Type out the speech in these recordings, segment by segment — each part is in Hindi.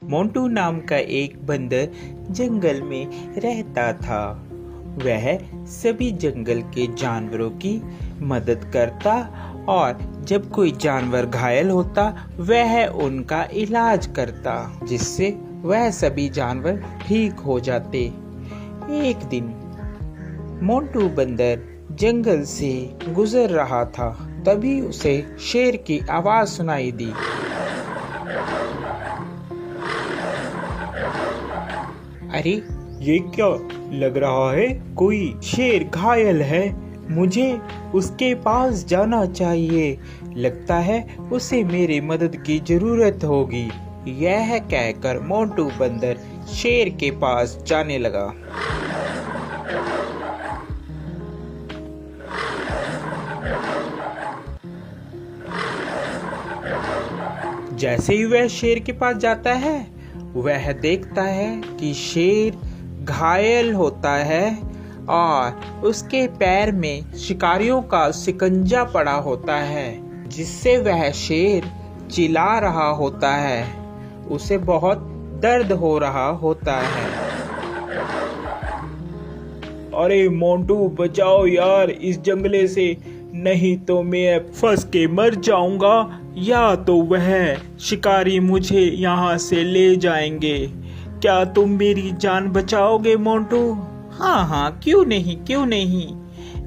मोंटू नाम का एक बंदर जंगल में रहता था। वह सभी जंगल के जानवरों की मदद करता और जब कोई जानवर घायल होता वह उनका इलाज करता, जिससे वह सभी जानवर ठीक हो जाते। एक दिन मोंटू बंदर जंगल से गुजर रहा था, तभी उसे शेर की आवाज सुनाई दी। अरे ये क्या लग रहा है, कोई शेर घायल है, मुझे उसके पास जाना चाहिए, लगता है उसे मेरी मदद की जरूरत होगी। यह कहकर मोंटू बंदर शेर के पास जाने लगा। जैसे ही वह शेर के पास जाता है वह देखता है कि शेर घायल होता है और उसके पैर में शिकारियों का शिकंजा पड़ा होता है, जिससे वह शेर चिल्ला रहा होता है। उसे बहुत दर्द हो रहा होता है। अरे मोंटू बचाओ यार इस जंगले से, नहीं तो मैं फंस के मर जाऊंगा या तो वह शिकारी मुझे यहाँ से ले जाएंगे। क्या तुम मेरी जान बचाओगे मोंटू? हाँ, क्यों नहीं,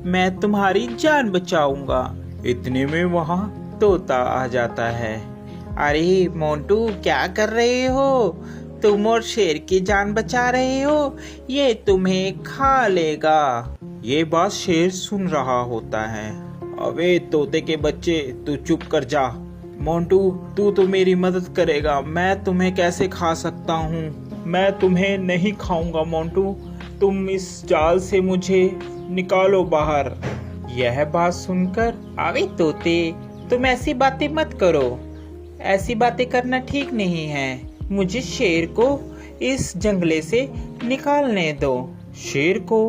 मैं तुम्हारी जान बचाऊंगा। इतने में वहाँ तोता आ जाता है। अरे मोंटू क्या कर रहे हो? तुम और शेर की जान बचा रहे हो, ये तुम्हें खा लेगा। ये बात शेर सुन रहा होता है। अबे तोते के बच्चे, तू चुप कर जा। मोंटू तू तो मेरी मदद करेगा, मैं तुम्हें कैसे खा सकता हूँ? मैं तुम्हें नहीं खाऊंगा मोंटू, तुम इस जाल से मुझे निकालो बाहर। यह बात सुनकर, अबे तोते तुम ऐसी बातें मत करो, ऐसी बातें करना ठीक नहीं है। मुझे शेर को इस जंगले से निकालने दो। शेर को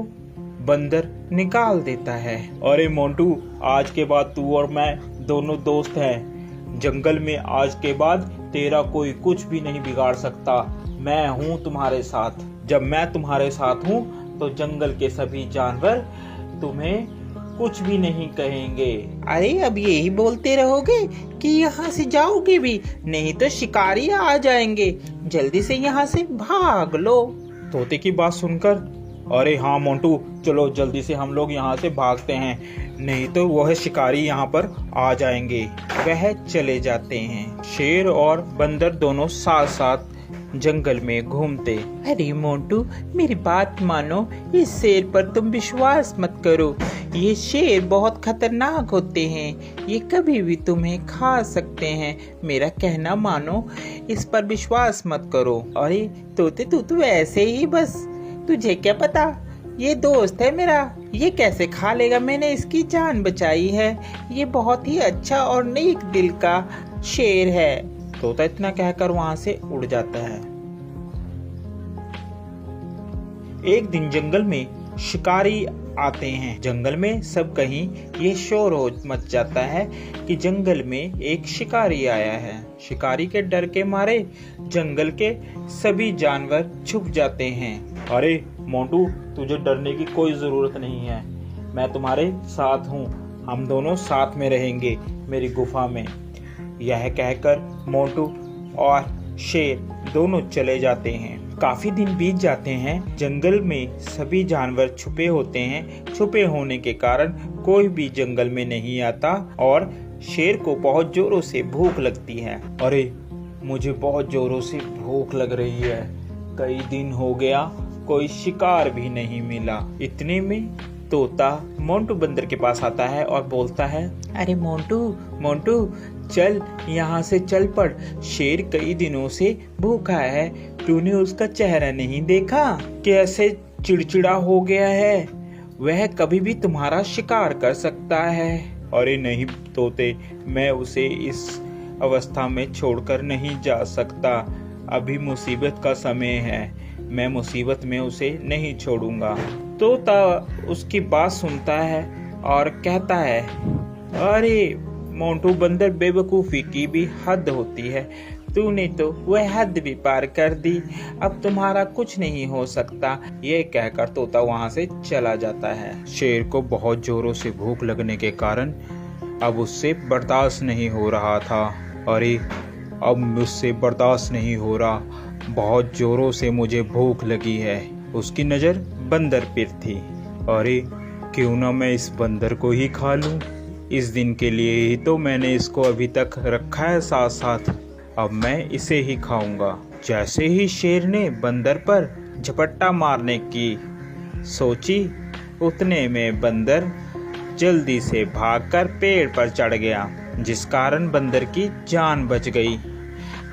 बंदर निकाल देता है। अरे मोंटू आज के बाद तू और मैं दोनों दोस्त हैं। जंगल में आज के बाद तेरा कोई कुछ भी नहीं बिगाड़ सकता। मैं हूँ तुम्हारे साथ। जब मैं तुम्हारे साथ हूँ तो जंगल के सभी जानवर तुम्हें कुछ भी नहीं कहेंगे। अरे अब यही बोलते रहोगे कि यहाँ से जाओगे भी, नहीं तो शिकारी आ जाएंगे। जल्दी से यहाँ से भाग लो। तोते की बात सुनकर, अरे हाँ मोंटू चलो जल्दी से हम लोग यहाँ से भागते हैं, नहीं तो वह शिकारी यहाँ पर आ जाएंगे। वह चले जाते हैं। शेर और बंदर दोनों साथ साथ जंगल में घूमते। अरे मोंटू मेरी बात मानो, इस शेर पर तुम विश्वास मत करो। ये शेर बहुत खतरनाक होते हैं, ये कभी भी तुम्हें खा सकते हैं। मेरा कहना मानो, इस पर विश्वास मत करो। अरे तोते तू तो ऐसे ही बस, तुझे क्या पता, ये दोस्त है मेरा, ये कैसे खा लेगा, मैंने इसकी जान बचाई है। ये बहुत ही अच्छा और नेक दिल का शेर है। तोता इतना कहकर वहां से उड़ जाता है। एक दिन जंगल में शिकारी आते हैं। जंगल में सब कहीं ये शोर हो मच जाता है कि जंगल में एक शिकारी आया है। शिकारी के डर के मारे जंगल के सभी जानवर छुप जाते हैं। अरे मोंटू तुझे डरने की कोई जरूरत नहीं है, मैं तुम्हारे साथ हूँ, हम दोनों साथ में रहेंगे मेरी गुफा में। यह कहकर मोंटू और शेर दोनों चले जाते हैं। काफी दिन बीत जाते हैं। जंगल में सभी जानवर छुपे होते हैं। छुपे होने के कारण कोई भी जंगल में नहीं आता और शेर को बहुत जोरों से भूख लगती है। अरे मुझे बहुत जोरों से भूख लग रही है, कई दिन हो गया कोई शिकार भी नहीं मिला। इतने में तोता मोंटू बंदर के पास आता है और बोलता है, अरे मोंटू चल यहाँ से चल पड़, शेर कई दिनों से भूखा है, तूने उसका चेहरा नहीं देखा, कैसे चिड़चिड़ा हो गया है, वह कभी भी तुम्हारा शिकार कर सकता है। अरे नहीं तोते, मैं उसे इस अवस्था में छोड़कर नहीं जा सकता, अभी मुसीबत का समय है, मैं मुसीबत में उसे नहीं छोड़ूंगा। तोता उसकी बात सुनता है और कहता है, अरे मोंटू बंदर बेवकूफ़ी की भी हद होती है, तूने तो वह हद भी पार कर दी, अब तुम्हारा कुछ नहीं हो सकता। ये कहकर तोता वहाँ से चला जाता है। शेर को बहुत जोरों से भूख लगने के कारण अब उससे बर्दाश्त नहीं हो रहा था। अरे अब मुझसे बर्दाश्त नहीं हो रहा, बहुत जोरों से मुझे भूख लगी है। उसकी नज़र बंदर पर थी। अरे क्यों ना मैं इस बंदर को ही खा लूं। इस दिन के लिए ही तो मैंने इसको अभी तक रखा है साथ साथ, अब मैं इसे ही खाऊंगा। जैसे ही शेर ने बंदर पर झपट्टा मारने की सोची, उतने में बंदर जल्दी से भागकर पेड़ पर चढ़ गया, जिस कारण बंदर की जान बच गई।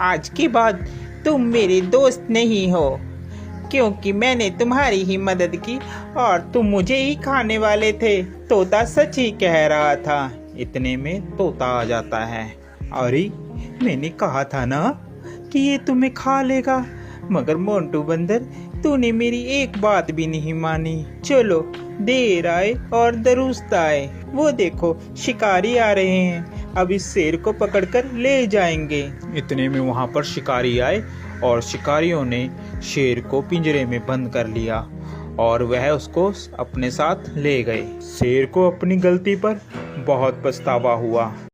आज के बाद तुम मेरे दोस्त नहीं हो, क्योंकि मैंने तुम्हारी ही मदद की और तुम मुझे ही खाने वाले थे। तोता सच ही कह रहा था। इतने में तोता आ जाता है। अरे मैंने कहा था ना कि ये तुम्हें खा लेगा, मगर मोंटू बंदर तूने मेरी एक बात भी नहीं मानी। चलो देर आए और दुरुस्त आए, वो देखो शिकारी आ रहे हैं, अब इस शेर को पकड़कर ले जाएंगे। इतने में वहां पर शिकारी आए और शिकारियों ने शेर को पिंजरे में बंद कर लिया और वह उसको अपने साथ ले गए। शेर को अपनी गलती पर बहुत पछतावा हुआ।